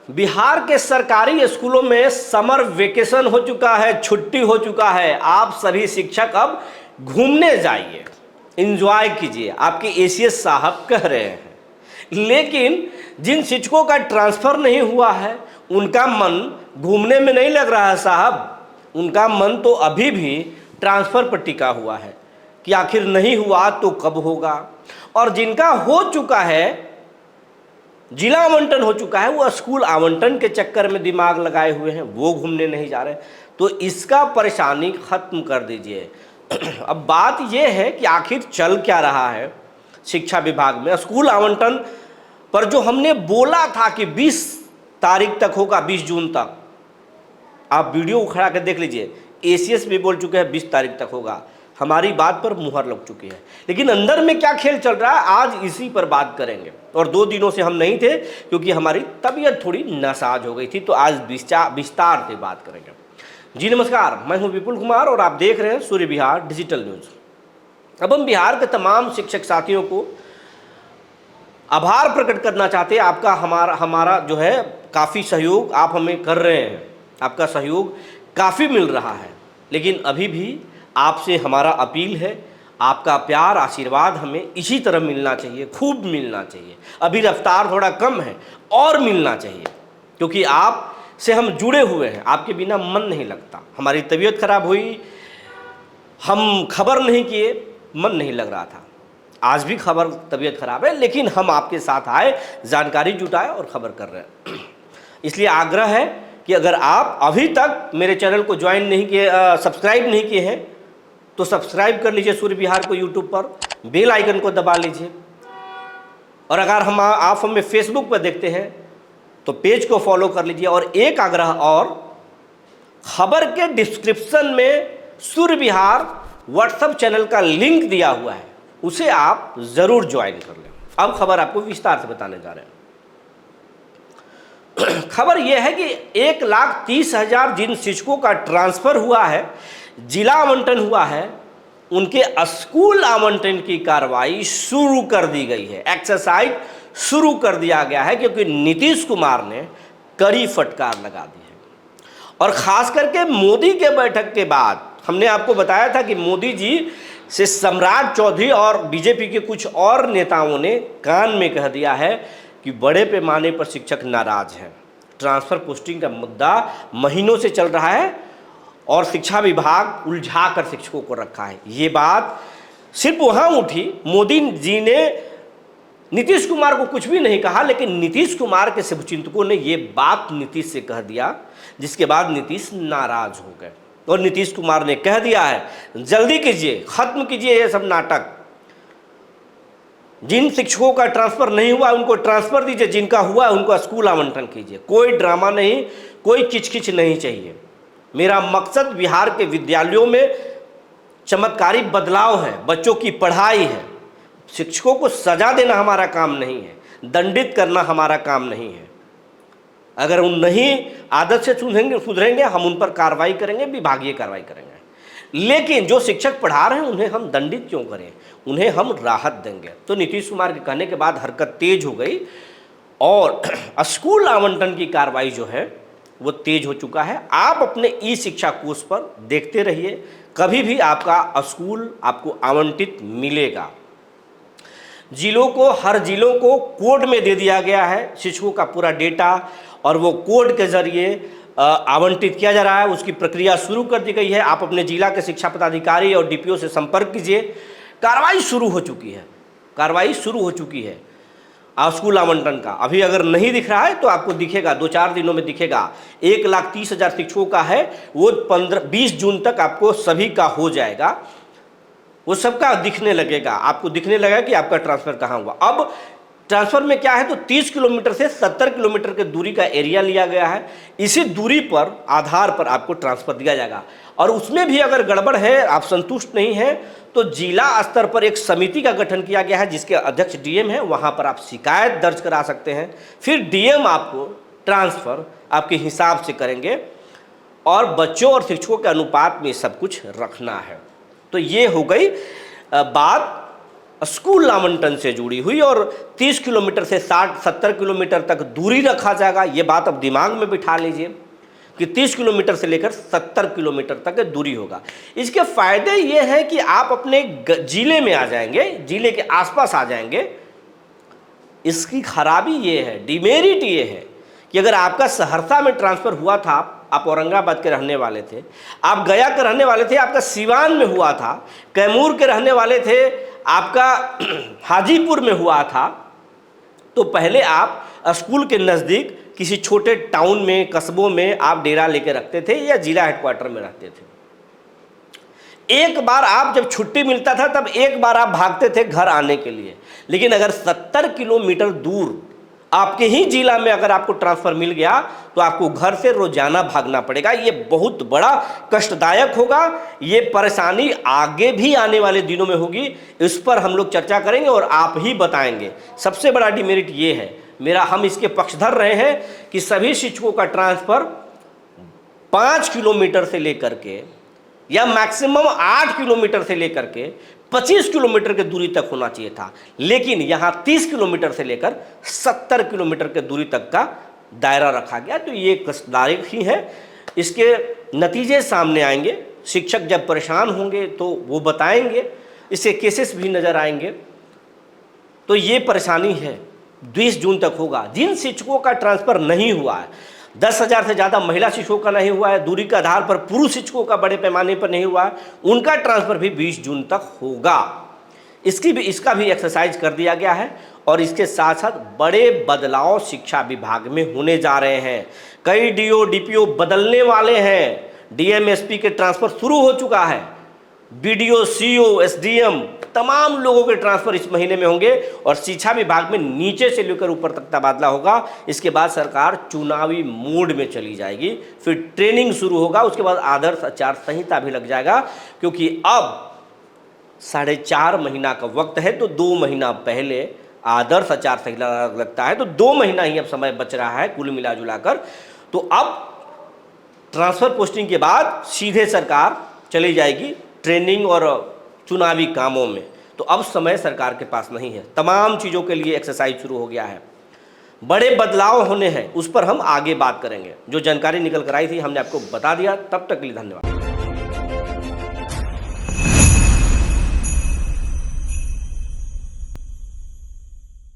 बिहार के सरकारी स्कूलों में समर वेकेशन हो चुका है, छुट्टी हो चुका है। आप सभी शिक्षक अब घूमने जाइए, एंजॉय कीजिए, आपके एसीएस साहब कह रहे हैं। लेकिन जिन शिक्षकों का ट्रांसफर नहीं हुआ है उनका मन घूमने में नहीं लग रहा है साहब, उनका मन तो अभी भी ट्रांसफर पर टिका हुआ है कि आखिर नहीं हुआ तो कब होगा। और जिनका हो चुका है, जिला आवंटन हो चुका है, वो स्कूल आवंटन के चक्कर में दिमाग लगाए हुए हैं, वो घूमने नहीं जा रहे। तो इसका परेशानी खत्म कर दीजिए। अब बात यह है कि आखिर चल क्या रहा है शिक्षा विभाग में। स्कूल आवंटन पर जो हमने बोला था कि 20 तारीख तक होगा, 20 जून तक, आप वीडियो उखड़ा कर देख लीजिए, एसीएस भी बोल चुके हैं 20 तारीख तक होगा। हमारी बात पर मुहर लग चुकी है, लेकिन अंदर में क्या खेल चल रहा है आज इसी पर बात करेंगे। और 2 दिनों से हम नहीं थे क्योंकि हमारी तबीयत थोड़ी नासाज हो गई थी, तो आज विस्तार से बात करेंगे। जी नमस्कार, मैं हूं विपुल कुमार और आप देख रहे हैं सूर्य विहार डिजिटल न्यूज। अब हम बिहार के तमाम शिक्षक साथियों को आभार प्रकट करना चाहते हैं। आपका हमारा जो है काफ़ी सहयोग आप हमें कर रहे हैं, आपका सहयोग काफ़ी मिल रहा है, लेकिन अभी भी आपसे हमारा अपील है, आपका प्यार आशीर्वाद हमें इसी तरह मिलना चाहिए, खूब मिलना चाहिए। अभी रफ्तार थोड़ा कम है और मिलना चाहिए, क्योंकि आप से हम जुड़े हुए हैं, आपके बिना मन नहीं लगता। हमारी तबीयत खराब हुई, हम खबर नहीं किए, मन नहीं लग रहा था। आज भी तबीयत खराब है, लेकिन हम आपके साथ आए, जानकारी जुटाए और खबर कर रहे हैं। इसलिए आग्रह है कि अगर आप अभी तक मेरे चैनल को ज्वाइन नहीं किए, सब्सक्राइब नहीं किए हैं, तो सब्सक्राइब कर लीजिए सूर्य विहार को यूट्यूब पर, बेल आइकन को दबा लीजिए। और अगर आप हमें फेसबुक पर देखते हैं तो पेज को फॉलो कर लीजिए। और एक आग्रह और, खबर के डिस्क्रिप्शन में सूर्य विहार व्हाट्सएप चैनल का लिंक दिया हुआ है, उसे आप जरूर ज्वाइन कर लें। अब खबर आपको विस्तार से बताने जा रहे हैं। खबर यह है कि 1,30,000 जिन शिक्षकों का ट्रांसफर हुआ है, जिला आवंटन हुआ है, उनके स्कूल आवंटन की कार्रवाई शुरू कर दी गई है। एक्सरसाइज शुरू कर दिया गया है, क्योंकि नीतीश कुमार ने कड़ी फटकार लगा दी है। और खास करके मोदी के बैठक के बाद हमने आपको बताया था कि मोदी जी से सम्राट चौधरी और बीजेपी के कुछ और नेताओं ने कान में कह दिया है कि बड़े पैमाने पर शिक्षक नाराज हैं। ट्रांसफर पोस्टिंग का मुद्दा महीनों से चल रहा है और शिक्षा विभाग उलझा कर शिक्षकों को रखा है। ये बात सिर्फ वहाँ उठी, मोदी जी ने नीतीश कुमार को कुछ भी नहीं कहा, लेकिन नीतीश कुमार के शुभचिंतकों ने ये बात नीतीश से कह दिया, जिसके बाद नीतीश नाराज हो गए। और नीतीश कुमार ने कह दिया है जल्दी कीजिए, खत्म कीजिए ये सब नाटक। जिन शिक्षकों का ट्रांसफर नहीं हुआ उनको ट्रांसफर दीजिए, जिनका हुआ उनको स्कूल आवंटन कीजिए। कोई ड्रामा नहीं, कोई किचकिच नहीं चाहिए। मेरा मकसद बिहार के विद्यालयों में चमत्कारी बदलाव है, बच्चों की पढ़ाई है। शिक्षकों को सजा देना हमारा काम नहीं है, दंडित करना हमारा काम नहीं है। अगर उन नहीं आदत से सुधरेंगे हम उन पर कार्रवाई करेंगे, विभागीय कार्रवाई करेंगे। लेकिन जो शिक्षक पढ़ा रहे हैं उन्हें हम दंडित क्यों करें, उन्हें हम राहत देंगे। तो नीतीश कुमार के कहने के बाद हरकत तेज हो गई और स्कूल आवंटन की कार्रवाई जो है वो तेज हो चुका है। आप अपने ई शिक्षा कोष पर देखते रहिए, कभी भी आपका स्कूल आपको आवंटित मिलेगा। हर जिलों को कोड में दे दिया गया है शिक्षकों का पूरा डेटा, और वो कोड के जरिए आवंटित किया जा रहा है। उसकी प्रक्रिया शुरू कर दी गई है। आप अपने जिला के शिक्षा पदाधिकारी और डीपीओ से संपर्क कीजिए। कार्रवाई शुरू हो चुकी है स्कूल आवंटन का। अभी अगर नहीं दिख रहा है तो आपको दिखेगा, 2-4 दिनों में दिखेगा। 1,30,000 शिक्षकों का है, वो 20 जून तक आपको सभी का हो जाएगा। वो सबका दिखने लगेगा, आपको दिखने लगेगा कि आपका ट्रांसफर कहाँ हुआ। अब ट्रांसफर में क्या है, तो 30 किलोमीटर से 70 किलोमीटर के दूरी का एरिया लिया गया है। इसी दूरी पर आधार पर आपको ट्रांसफर दिया जाएगा। और उसमें भी अगर गड़बड़ है, आप संतुष्ट नहीं हैं, तो जिला स्तर पर एक समिति का गठन किया गया है, जिसके अध्यक्ष डीएम हैं। वहाँ पर आप शिकायत दर्ज करा सकते हैं। फिर डीएम आपको ट्रांसफर आपके हिसाब से करेंगे, और बच्चों और शिक्षकों के अनुपात में सब कुछ रखना है। तो ये हो गई बात स्कूल आवंटन से जुड़ी हुई, और 30 किलोमीटर से 60-70 किलोमीटर तक दूरी रखा जाएगा। ये बात अब दिमाग में बिठा लीजिए कि 30 किलोमीटर से लेकर 70 किलोमीटर तक दूरी होगा। इसके फायदे ये हैं कि आप अपने जिले में आ जाएंगे, जिले के आसपास आ जाएंगे। इसकी खराबी ये है, डिमेरिट ये है कि अगर आपका सहरसा में ट्रांसफ़र हुआ था, आप औरंगाबाद के रहने वाले थे, आप गया के रहने वाले थे, आपका सिवान में हुआ था, कैमूर के रहने वाले थे, आपका हाजीपुर में हुआ था, तो पहले आप स्कूल के नज़दीक किसी छोटे टाउन में, कस्बों में आप डेरा लेके रखते थे या जिला हेडक्वार्टर में रहते थे। एक बार आप जब छुट्टी मिलता था तब एक बार आप भागते थे घर आने के लिए। लेकिन अगर 70 किलोमीटर दूर आपके ही जिला में अगर आपको ट्रांसफ़र मिल गया तो आपको घर से रोजाना भागना पड़ेगा। ये बहुत बड़ा कष्टदायक होगा, ये परेशानी आगे भी आने वाले दिनों में होगी। इस पर हम लोग चर्चा करेंगे और आप ही बताएंगे। सबसे बड़ा डिमेरिट ये है, हम इसके पक्षधर रहे हैं कि सभी शिक्षकों का ट्रांसफ़र 5 किलोमीटर से लेकर के या मैक्सिमम 8 किलोमीटर से लेकर के 25 किलोमीटर की दूरी तक होना चाहिए था, लेकिन यहाँ 30 किलोमीटर से लेकर 70 किलोमीटर की दूरी तक का दायरा रखा गया। तो ये कष्टदायक ही है, इसके नतीजे सामने आएंगे। शिक्षक जब परेशान होंगे तो वो बताएंगे, इससे केसेस भी नज़र आएंगे। तो ये परेशानी है, 20 जून तक होगा। जिन शिक्षकों का ट्रांसफ़र नहीं हुआ है, 10,000 से ज़्यादा महिला शिक्षकों का नहीं हुआ है, दूरी के आधार पर पुरुष शिक्षकों का बड़े पैमाने पर नहीं हुआ है, उनका ट्रांसफ़र भी 20 जून तक होगा। इसका भी एक्सरसाइज कर दिया गया है। और इसके साथ साथ बड़े बदलाव शिक्षा विभाग में होने जा रहे हैं। कई डीओ डीपीओ बदलने वाले हैं, डीएम एसपी के ट्रांसफ़र शुरू हो चुका है, बीडीओ सीओ एसडीएम तमाम लोगों के ट्रांसफ़र इस महीने में होंगे। और शिक्षा विभाग में नीचे से लेकर ऊपर तक तबादला होगा। इसके बाद सरकार चुनावी मोड में चली जाएगी, फिर ट्रेनिंग शुरू होगा, उसके बाद आदर्श आचार संहिता भी लग जाएगा। क्योंकि अब 4.5 महीना का वक्त है, तो 2 महीना पहले आदर्श आचार संहिता लगता है, तो 2 महीना ही अब समय बच रहा है कुल मिला जुलाकर। तो अब ट्रांसफ़र पोस्टिंग के बाद सीधे सरकार चली जाएगी ट्रेनिंग और चुनावी कामों में। तो अब समय सरकार के पास नहीं है, तमाम चीज़ों के लिए एक्सरसाइज शुरू हो गया है। बड़े बदलाव होने हैं, उस पर हम आगे बात करेंगे। जो जानकारी निकल कर आई थी हमने आपको बता दिया। तब तक के लिए धन्यवाद।